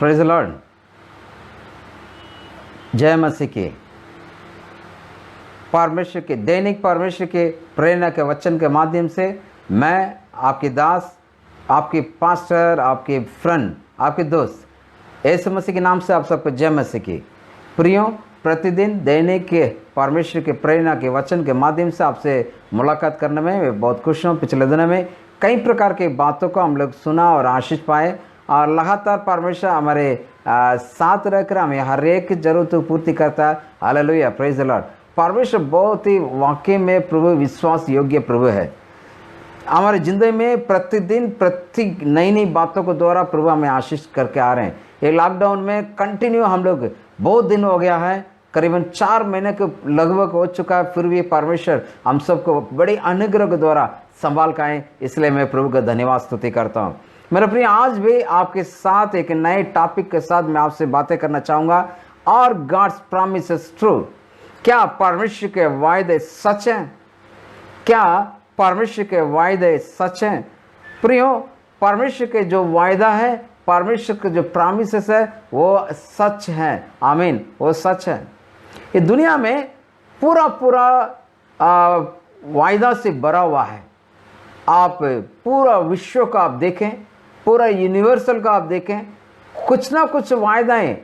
Praise the Lord. जय मसीह की। परमेश्वर के दैनिक परमेश्वर के प्रेरणा के वचन के माध्यम से मैं आपके दास, आपके पास्टर, आपके फ्रेंड, आपके दोस्त यीशु मसीह के नाम से आप सबको जय मसीह की। प्रियो, प्रतिदिन दैनिक के परमेश्वर के प्रेरणा के वचन के माध्यम से आपसे मुलाकात करने में मैं बहुत खुश हूँ। पिछले दिनों में कई प्रकार की बातों को हम लोग सुना और आशीष पाए और लगातार परमेश्वर हमारे साथ रहकर हमें हर एक जरूरत को पूर्ति करता है। Hallelujah, praise the Lord. परमेश्वर बहुत ही वाकई में प्रभु विश्वास योग्य प्रभु है। हमारे ज़िंदगी में प्रतिदिन प्रति नई नई बातों को द्वारा प्रभु हमें आशीष करके आ रहे हैं। ये लॉकडाउन में कंटिन्यू हम लोग बहुत दिन हो गया है, करीबन 4 महीने के लगभग हो चुका है, फिर भी परमेश्वर हम सबको बड़ी अनुग्रह के द्वारा संभाल का है। इसलिए मैं प्रभु का धन्यवाद स्तुति करता हूँ। मेरे प्रिय, आज भी आपके साथ एक नए टॉपिक के साथ मैं आपसे बातें करना चाहूँगा। और गॉड्स प्रॉमिस इज ट्रू। क्या परमेश्वर के वायदे सच हैं? क्या परमेश्वर के वायदे सच हैं? प्रियो, परमेश्वर के जो वायदा है, परमेश्वर के जो प्रॉमिसेस है वो सच है। आमीन, वो सच है। ये दुनिया में पूरा वायदा से भरा हुआ है। आप पूरा विश्व का आप देखें, पूरा यूनिवर्सल का आप देखें, कुछ ना कुछ वायदाएं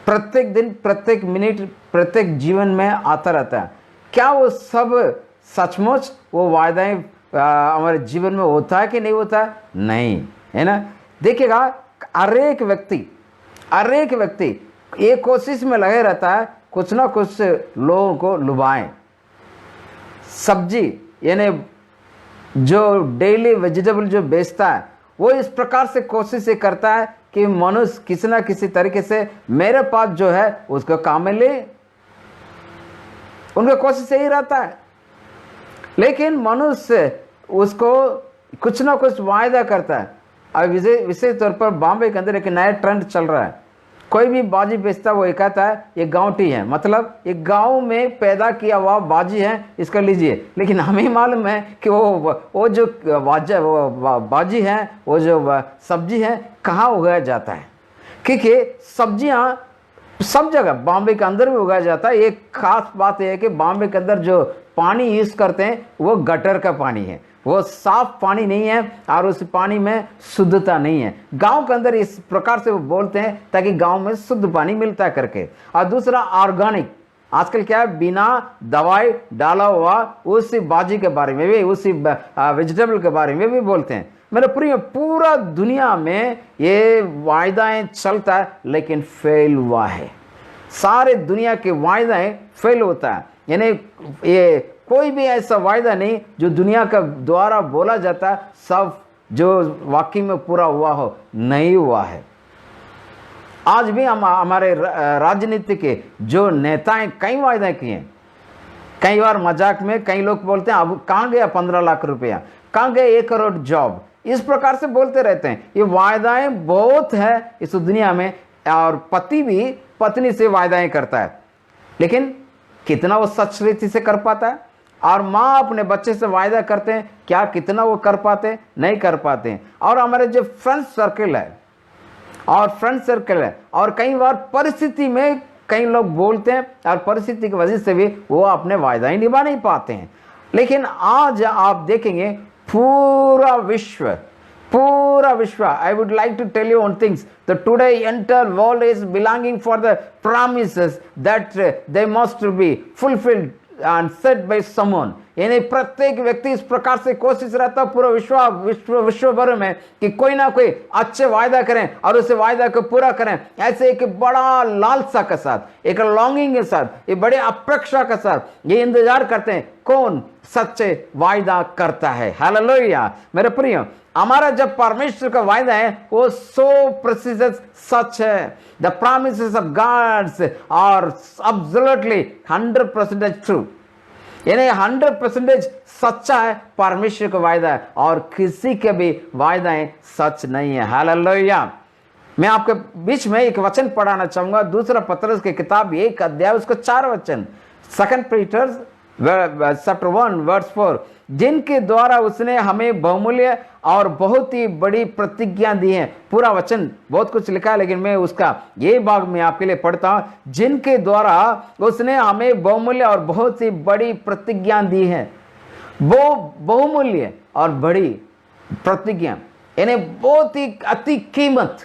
प्रत्येक दिन, प्रत्येक मिनट, प्रत्येक जीवन में आता रहता है। क्या वो सब सचमुच वो वायदाएं हमारे जीवन में होता है कि नहीं होता है? नहीं, है ना। देखिएगा, हर एक व्यक्ति एक कोशिश में लगे रहता है कुछ ना कुछ लोगों को लुभाएं। सब्जी यानी जो डेली वेजिटेबल जो बेचता है वो इस प्रकार से कोशिश करता है कि मनुष्य किसी ना किसी तरीके से मेरे पास जो है उसको काम में ले। उनका कोशिश यही रहता है। लेकिन मनुष्य उसको कुछ ना कुछ वायदा करता है। अब विशेष तौर पर बॉम्बे के अंदर एक नया ट्रेंड चल रहा है। कोई भी बाजी बेचता है वो कहता है ये गाँवटी है, मतलब ये गांव में पैदा किया हुआ बाजी है, इसका लीजिए। लेकिन हमें मालूम है कि वो जो बाजी है, वो जो सब्जी है, कहाँ उगाया जाता है। क्योंकि सब्जियां सब जगह बॉम्बे के अंदर भी उगाया जाता है। एक खास बात यह है कि बॉम्बे के अंदर जो पानी यूज करते हैं वो गटर का पानी है, वो साफ पानी नहीं है और उस पानी में शुद्धता नहीं है। गांव के अंदर इस प्रकार से वो बोलते हैं ताकि गांव में शुद्ध पानी मिलता है करके। और दूसरा ऑर्गेनिक, आजकल क्या है, बिना दवाई डाला हुआ उसी बाजी के बारे में भी, उसी वेजिटेबल के बारे में भी बोलते हैं। मेरे प्रिय, पूरा दुनिया में ये वायदाएं चलता है लेकिन फेल हुआ है। सारे दुनिया के वायदाएं फेल होता है। यानी ये कोई भी ऐसा वायदा नहीं जो दुनिया का द्वारा बोला जाता है सब जो वाकई में पूरा हुआ हो, नहीं हुआ है। आज भी हम हमारे राजनीति के जो नेताएं कई वायदे किए हैं। कई बार मजाक में कई लोग बोलते हैं अब कहाँ गया 15 लाख रुपया, कहाँ गए 1 करोड़ जॉब, इस प्रकार से बोलते रहते हैं। ये वायदाएं बहुत है इस दुनिया में। और पति भी पत्नी से वायदाएं करता है, लेकिन कितना वो सच रीति से कर पाता है? और माँ अपने बच्चे से वायदा करते हैं, क्या कितना वो कर पाते? नहीं कर पाते हैं। और हमारे जो फ्रेंड सर्कल है और कई बार परिस्थिति में कई लोग बोलते हैं और परिस्थिति की वजह से भी वो अपने वायदा ही निभा नहीं पाते हैं। लेकिन आज आप देखेंगे पूरा विश्व, I would like to tell you one things. The today entire world is belonging for the promises that they must be fulfilled and said by someone. यानी प्रत्येक व्यक्ति इस प्रकार से कोशिश रहता है पूरा विश्व भर में कि कोई ना कोई अच्छे वायदा करें और उसे वायदा को पूरा करें। ऐसे एक बड़ा लालसा के साथ, एक लॉन्गिंग के साथ, एक बड़े अपेक्षा के साथ ये इंतजार करते हैं कौन सच्चे वायदा करता है। हालेलुया। मेरे प्रिय, हमारा जब परमेश्वर का वायदा है वो 100% सच है। The promises of gods are absolutely 100% true. यानी 100% सच्चा है परमेश्वर का वायदा है और किसी के भी वायदाएं सच नहीं है। हालेलुया। मैं आपके बीच में एक वचन पढ़ाना चाहूंगा, दूसरा पतरस की किताब 1 अध्याय उसका 4 वचन, 2 पीटर चैप्टर 1 वर्स 4। जिनके द्वारा उसने हमें बहुमूल्य और बहुत ही बड़ी प्रतिज्ञा दी है। पूरा वचन बहुत कुछ लिखा है, लेकिन मैं उसका ये भाग में आपके लिए पढ़ता हूं। जिनके द्वारा उसने हमें बहुमूल्य और बहुत ही बड़ी प्रतिज्ञा दी है। वो बहुमूल्य और बड़ी प्रतिज्ञा यानी बहुत ही अति कीमत,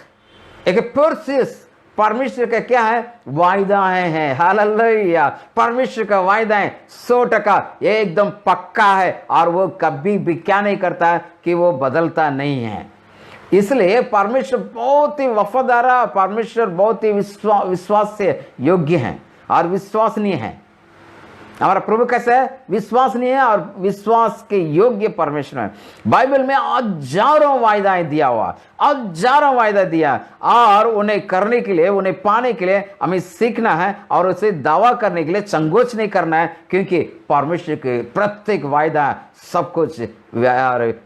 एक प्रेशियस परमेश्वर का क्या है, वायदा है। हालेलुया। परमेश्वर का वायदा है 100% एकदम पक्का है, और वो कभी भी क्या नहीं करता है कि वो बदलता नहीं है। इसलिए परमेश्वर बहुत ही वफादार है, परमेश्वर बहुत ही विश्वास से योग्य है और विश्वसनीय है। हमारा प्रभु कैसे है, विश्वसनीय है और विश्वास के योग्य परमेश्वर है। बाइबल में हजारों वायदाएं दिया हुआ, हजारों वायदा दिया, और उन्हें करने के लिए, उन्हें पाने के लिए हमें सीखना है और उसे दावा करने के लिए संकोच नहीं करना है, क्योंकि परमेश्वर के प्रत्येक वायदा सब कुछ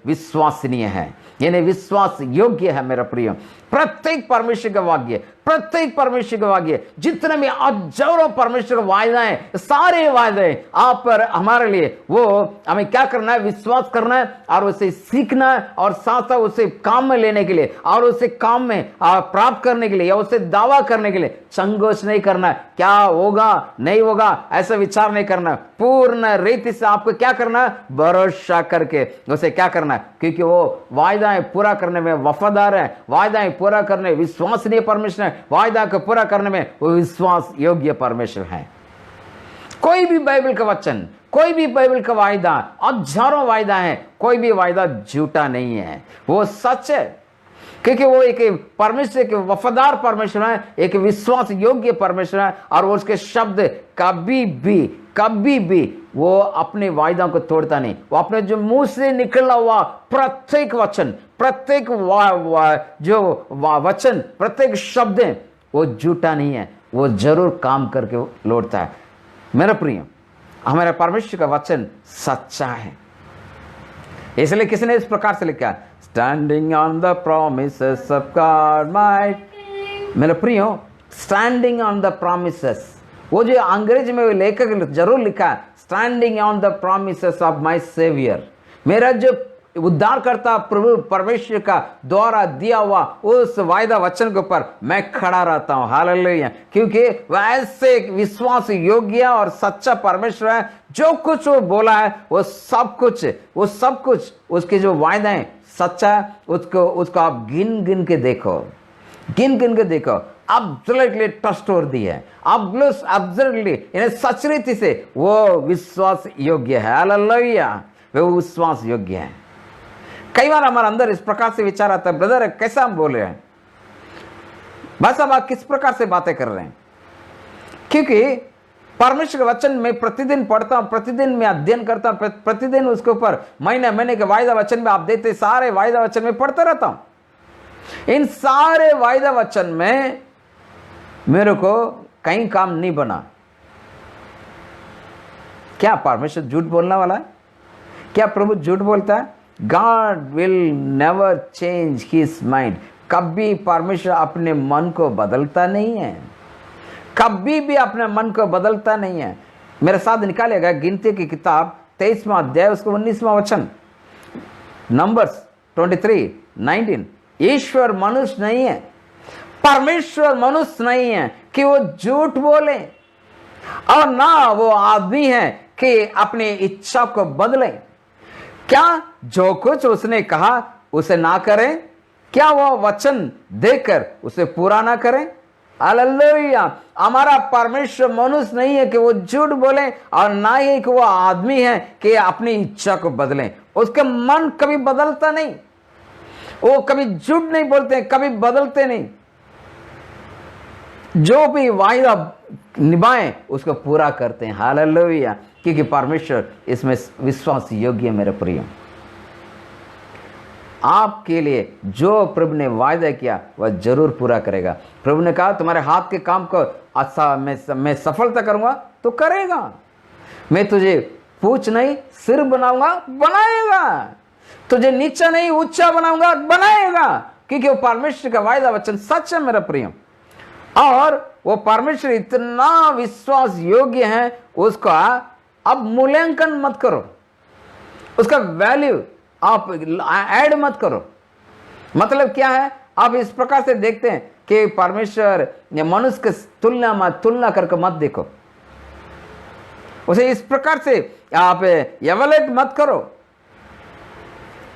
विश्वसनीय है, यानी विश्वास योग्य है। मेरा प्रिय, प्रत्येक परमेश्वर का वाक्य, प्रत्येक परमेश्वर का वाक्य, जितने भी हजारों परमेश्वर का वायदा है, सारे वायदे आप पर हमारे लिए, वो हमें क्या करना है, विश्वास करना है और उसे सीखना है, और साथ साथ उसे काम में लेने के लिए और उसे काम में प्राप्त करने के लिए या उसे दावा करने के लिए संकोच नहीं करना है। क्या होगा नहीं होगा ऐसा विचार नहीं करना है, पूर्ण रीति से आपको क्या करना है, भरोसा करके उसे क्या करना है, क्योंकि वो वायदाएं पूरा करने में वफादार है, वायदाएं पूरा करने विश्वसनीय परमेश्वर है, वायदा को पूरा करने में वो विश्वास योग्य परमेश्वर है। कोई भी बाइबल का वचन, कोई भी बाइबल का वायदा, हजारों वायदा है, कोई भी वायदा झूठा नहीं है, वो सच है, क्योंकि वो एक परमेश्वर के वफादार परमेश्वर है, एक विश्वास योग्य परमेश्वर है, और वो उसके शब्द कभी भी वो अपने वायदा को तोड़ता नहीं। वो अपने जो मुंह से निकला हुआ प्रत्येक वचन, प्रत्येक जो वचन, प्रत्येक शब्द है, वो झूठा नहीं है, वो जरूर काम करके लौटता है। मेरा प्रिय, हमारे परमेश्वर का वचन सच्चा है, इसलिए किसी ने इस प्रकार से लिखा, standing on the promises of God my. मेरे प्रियो, स्टैंडिंग ऑन द प्रॉमिसेस, वो जो अंग्रेजी में लेखक जरूर लिखा, standing on the promises of my saviour, मेरा जो उद्धार करता प्रभु परमेश्वर का द्वारा दिया हुआ उस वायदा वचन के ऊपर मैं खड़ा रहता हूं। हालेलुया। क्योंकि वह ऐसे विश्वास योग्य और सच्चा परमेश्वर है, जो कुछ वो बोला है वो सब कुछ उसके जो वायदा है सच्चा है। उसको आप गिन गिन के देखो, एब्सोल्युटली ट्रस्टवर्दी है, एब्सोल्युटली यानी सच रीति से वो विश्वास योग्य है। हालेलुया। वो विश्वास योग्य है। कई बार हमारे अंदर इस प्रकार से विचार आता है, ब्रदर कैसा हम बोल रहे हैं, बस अब आप किस प्रकार से बातें कर रहे हैं, क्योंकि परमेश्वर के वचन में प्रतिदिन पढ़ता हूं, प्रतिदिन मैं अध्ययन करता हूं, प्रतिदिन उसके ऊपर महीने के वायदा वचन में आप देते सारे वायदा वचन में पढ़ता रहता हूं। इन सारे वायदा वचन में मेरे को कहीं काम नहीं बना। क्या परमेश्वर झूठ बोलने वाला है? क्या प्रभु झूठ बोलता है? God will never change his mind। कभी परमेश्वर अपने मन को बदलता नहीं है, कभी भी अपने मन को बदलता नहीं है। मेरे साथ निकालेगा गिनती की किताब 23वां अध्याय उसका 19वां वचन, नंबर्स 23:19। ईश्वर मनुष्य नहीं है, परमेश्वर मनुष्य नहीं है कि वो झूठ बोले, और ना वो आदमी है कि अपनी इच्छा को बदले। क्या जो कुछ उसने कहा उसे ना करें? क्या वो वचन देकर उसे पूरा ना करें? हालेलुया। हमारा परमेश्वर मनुष्य नहीं है कि वो झूठ बोले, और ना ही कि वो आदमी है कि अपनी इच्छा को बदलें। उसके मन कभी बदलता नहीं, वो कभी झूठ नहीं बोलते, कभी बदलते नहीं। जो भी वायदा निभाएं उसको पूरा करते हैं। हालेलुया। क्योंकि परमेश्वर इसमें विश्वास योग्य है। मेरे प्रिय, आपके लिए जो प्रभु ने वायदा किया वह जरूर पूरा करेगा। प्रभु ने कहा तुम्हारे हाथ के काम को अच्छा मैं सफलता करूंगा तो करेगा। मैं तुझे पूछ नहीं सिर बनाऊंगा, बनाएगा। तुझे नीचा नहीं ऊंचा बनाऊंगा, बनाएगा। क्योंकि वो परमेश्वर का वायदा वचन सच है। मेरा प्रिय, और वो परमेश्वर इतना विश्वास योग्य है, उसका अब मूल्यांकन मत करो। उसका वैल्यू आप ऐड मत करो। मतलब क्या है, आप इस प्रकार से देखते हैं कि परमेश्वर या मनुष्य के तुलना करके मत देखो, उसे इस प्रकार से आप एवलेट मत करो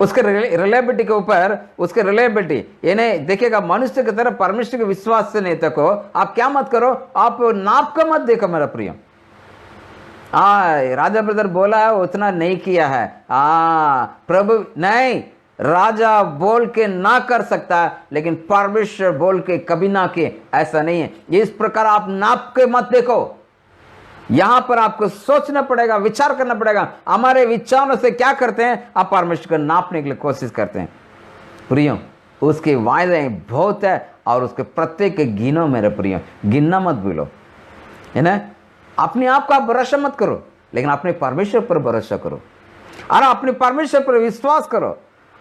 उसके रिलेबिलिटी के ऊपर, उसके रिलेबिलिटी यानी देखिएगा, मनुष्य की तरह परमेश्वर के विश्वास से नहीं तको आप क्या मत करो, आप नाप का मत देखो मेरा प्रिय। राजा ब्रदर बोला है उतना नहीं किया है, प्रभु नहीं, राजा बोल के ना कर सकता लेकिन परमेश्वर बोल के कभी ना के, ऐसा नहीं है। इस प्रकार आप नाप के मत देखो, यहां पर आपको सोचना पड़ेगा, विचार करना पड़ेगा। हमारे विचारों से क्या करते हैं, आप परमेश्वर को नापने के लिए कोशिश करते हैं। प्रियो, उसके वायदे बहुत है और उसके प्रत्येक गिनो मेरे प्रियो, गिनना मत भूलो, है ना। अपने आप का भरोसा मत करो, लेकिन अपने परमेश्वर पर भरोसा करो और अपने परमेश्वर पर विश्वास करो।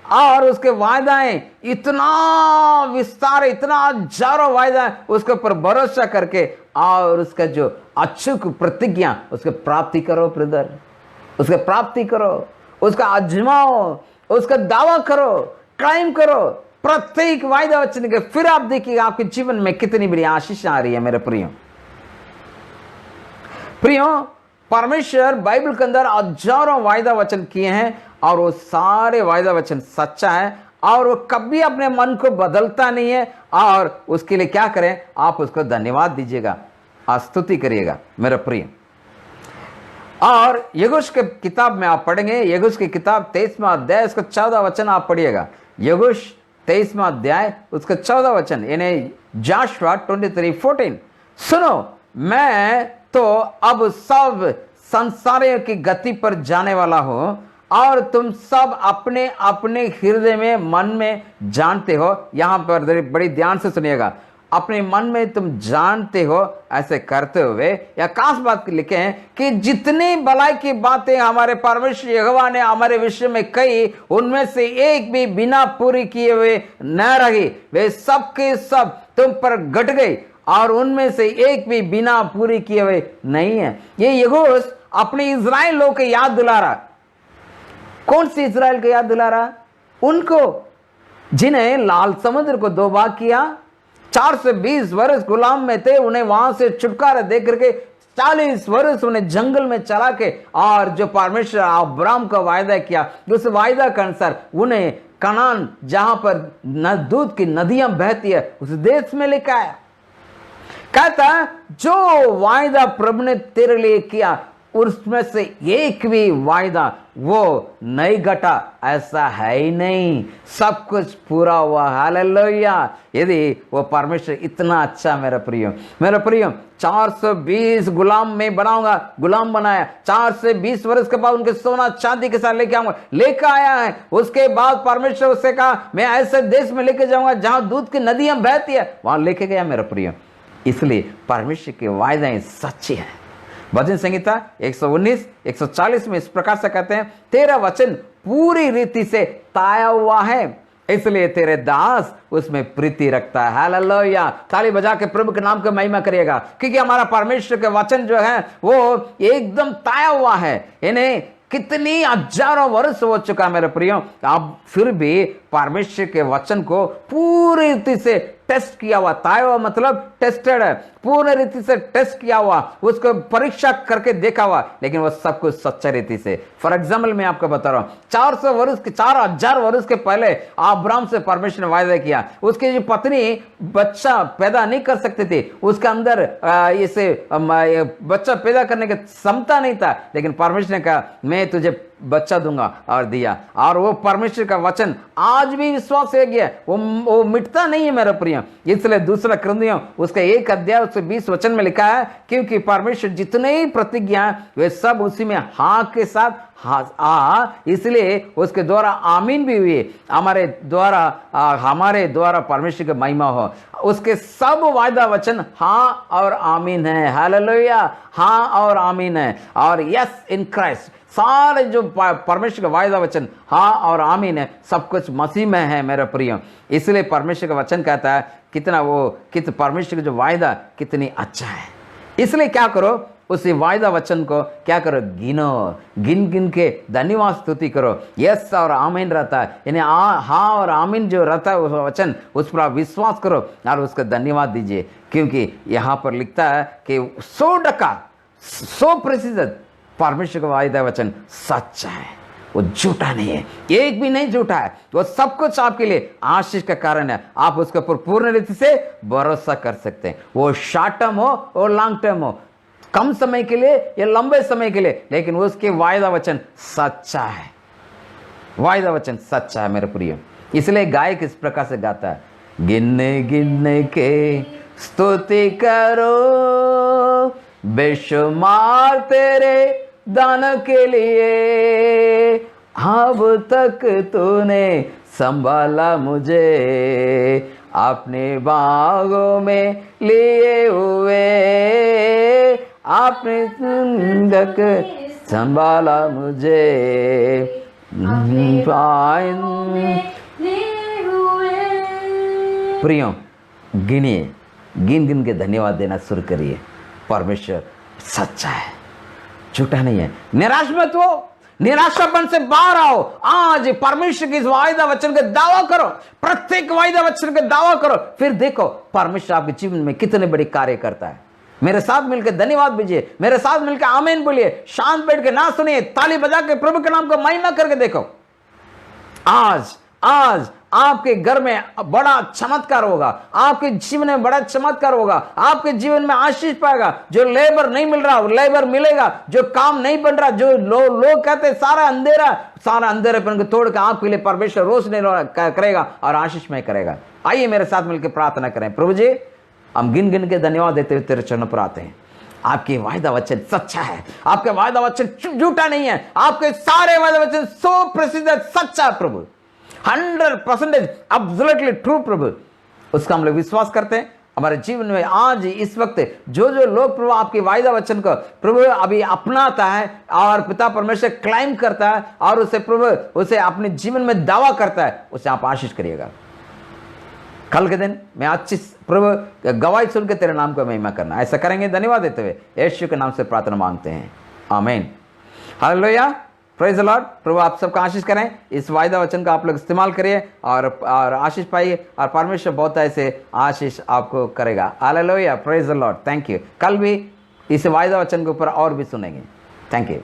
और उसके वायदाएं इतना विस्तार, इतना हजारों वायदा है, उसके ऊपर भरोसा करके और उसका जो अचूक प्रतिज्ञा उसके प्राप्ति करो ब्रदर, उसके प्राप्ति करो, उसका आजमाओ, उसका दावा करो, क्लाइम करो प्रत्येक वायदा वचन के। फिर आप देखिएगा आपके जीवन में कितनी बड़ी आशीष आ रही है मेरे प्रियो। परमेश्वर बाइबल के अंदर हजारों वायदा वचन किए हैं और वो सारे वायदा वचन सच्चा है और वो कभी अपने मन को बदलता नहीं है। और उसके लिए क्या करें, आप उसको धन्यवाद दीजिएगा, स्तुति करिएगा मेरा प्रिय। और यगुश के किताब में आप पढ़ेंगे, यगुश की किताब 23वां अध्याय उसका 14 वचन आप पढ़िएगा। यगुश 23वां अध्याय उसका 14 वचन, यानी जोशुआ 23:14, सुनो मैं तो अब सब संसारों की गति पर जाने वाला हूं और तुम सब अपने अपने हृदय में मन में जानते हो। यहां पर बड़ी ध्यान से सुनिएगा, अपने मन में तुम जानते हो, ऐसे करते हुए या खास बात लिखे हैं कि जितनी भलाई की बातें हमारे परमेश्वर यहोवा ने हमारे विषय में कही, उनमें से एक भी बिना पूरी किए हुए न रही, वे सब के सब तुम पर घट गई और उनमें से एक भी बिना पूरी किए हुए नहीं है। ये यहोश अपने इज़राइल लोग को याद दिला रहा। कौन सी इज़राइल को याद दिला रहा? उनको जिन्हें लाल समुद्र को 2 भाग किया, 420 वर्ष गुलाम में थे, उन्हें वहां से छुटकारा दे करके 40 वर्ष उन्हें जंगल में चला के, और जो परमेश्वर अब्राहम का वायदा किया उस वायदा के अनुसार उन्हें कनान जहां पर दूध की नदियां बहती है उस देश में लेकर आया। कहता जो वायदा प्रभु ने तेरे लिए किया उसमें से एक भी वायदा वो नहीं घटा, ऐसा है ही नहीं, सब कुछ पूरा हुआ। हालेलुया। यदि वो परमेश्वर इतना अच्छा, मेरा प्रियो 420 गुलाम में बनाऊंगा, गुलाम बनाया, 420 वर्ष के बाद उनके सोना चांदी के साथ लेके आऊंगा, लेकर आया है। उसके बाद परमेश्वर उससे कहा मैं ऐसे देश में लेके जाऊंगा जहां दूध की नदियां बहती है, वहां लेके गया मेरा प्रियो। इसलिए परमेश्वर के वायदाएं सच्चे हैं। भजन संहिता 119 140 में इस प्रकार से कहते हैं, तेरा वचन पूरी रीति से ताया हुआ है, इसलिए तेरे दास उसमें प्रीति रखता है। हालेलुया। ताली बजा के प्रभु के नाम का महिमा करिएगा, क्योंकि हमारा परमेश्वर के वचन जो है वो एकदम ताया हुआ है। इन्हें कितनी हजारों वर्ष हो चुका मेरे प्रियो, अब फिर भी परमेश्वर के वचन को पूरी रीति से टेस्ट किया हुआ, ताया हुआ मतलब टेस्टेड है, पूर्ण रीति से टेस्ट किया हुआ, उसको परीक्षा करके देखा हुआ, लेकिन वो सब कुछ सच्चा रीति से। फॉर एग्जाम्पल मैं आपको बता रहा हूं, 4000 वर्ष के पहले अब्राहम से परमेश्वर ने वायदा किया, उसकी जो पत्नी बच्चा पैदा नहीं कर सकती थी, उसके अंदर इसे बच्चा पैदा करने की क्षमता नहीं था, लेकिन परमेश्वर ने कहा मैं तुझे बच्चा दूंगा और दिया। और वो परमेश्वर का वचन आज भी विश्वास है गया, वो मिटता नहीं है मेरा प्रिय। इसलिए दूसरा कुरिन्थियों उसका 1 अध्याय उससे 20 वचन में लिखा है, क्योंकि परमेश्वर जितने ही प्रतिज्ञा वे सब उसी में हाँ के साथ इसलिए उसके द्वारा आमीन भी हुई, हमारे द्वारा परमेश्वर की महिमा हो। उसके सब वायदा वचन हाँ और आमीन है। हालेलुया। हाँ और आमीन है। और यस इन क्राइस्ट, सारे जो परमेश्वर का वायदा वचन हाँ और आमीन है, सब कुछ मसीह में है मेरा प्रिय। इसलिए परमेश्वर का वचन कहता है कितना परमेश्वर का जो वायदा कितनी अच्छा है। इसलिए क्या करो, उसी वायदा वचन को क्या करो, गिनो, गिन गिन के धन्यवाद स्तुति करो। यस और आमीन रहता है, यानी हाँ और आमीन जो रहता है उस वचन, उस पर आप विश्वास करो और उसका धन्यवाद दीजिए, क्योंकि यहाँ पर लिखता है कि 100% परमेश्वर का वायदा वचन सच्चा है, वो झूठा नहीं है, एक भी नहीं झूठा है। वो सब कुछ आपके लिए आशीष का कारण है। आप उसके ऊपर पूर्ण रीति से भरोसा कर सकते हैं। वो शॉर्ट टर्म हो और लॉन्ग टर्म हो, कम समय के लिए या लंबे समय के लिए, लेकिन उसके वायदा वचन सच्चा है। वायदा वचन सच्चा है मेरे प्रिय। इसलिए गायक इस प्रकार से गाता है, गिनने गिनने के स्तुति करो, बेशुमार तेरे दान के लिए, अब तक तूने संभाला मुझे, अपने बागों में लिए हुए, आपने तक संभाला मुझे, प्रियो गिनिए, गिन गिन के धन्यवाद देना शुरू करिए। परमेश्वर सच्चा है, झूठा नहीं है। निराश मत हो, निराशापन से बाहर आओ। आज परमेश्वर के इस वायदा वचन का दावा करो, प्रत्येक वायदा वचन का दावा करो, फिर देखो परमेश्वर आपके जीवन में कितने बड़े कार्य करता है। मेरे साथ मिलकर धन्यवाद दीजिए, मेरे साथ मिलकर आमीन बोलिए, शांत बैठ के ना सुनिए, ताली बजा के प्रभु के नाम को महिमा करके देखो। आज आपके घर में बड़ा चमत्कार होगा, आपके जीवन में बड़ा चमत्कार होगा, आपके जीवन में आशीष पाएगा। जो लेबर नहीं मिल रहा वो लेबर मिलेगा, जो काम नहीं बन रहा, जो लोग कहते सारा अंधेरेपन को तोड़ के आपके लिए परमेश्वर रोशनी करेगा और आशीषमय करेगा। आइए मेरे साथ मिलकर प्रार्थना करें। प्रभु जी, हम गिन गिन के धन्यवाद देते हुए तेरे चरणों पर आते हैं। आपके वायदा वचन सच्चा है, आपके वायदा वचन झूठा नहीं है, आपके सारे वायदा वचन 100% सच्चा है प्रभु, 100% एब्सोल्युटली ट्रू प्रभु। उसका हम लोग विश्वास करते हैं हमारे जीवन में। आज इस वक्त जो लोग प्रभु आपके वायदा वचन को प्रभु अभी अपनाता है और पिता परमेश्वर क्लाइम करता है और उसे प्रभु उसे अपने जीवन में दावा करता है, उसे आप आशीष करिएगा। कल के दिन मैं अच्छी प्रभु गवाही सुन के तेरे नाम को महिमा करना, ऐसा करेंगे धन्यवाद देते हुए यीशु के नाम से प्रार्थना मांगते हैं, आमीन। Hallelujah, praise the Lord. प्रभु आप सबका आशीष करें। इस वायदा वचन का आप लोग इस्तेमाल करिए और आशीष पाइए, और परमेश्वर बहुत ऐसे आशीष आपको करेगा। Hallelujah, praise the Lord. Thank you. कल भी इस वायदा वचन के ऊपर और भी सुनेंगे। Thank you.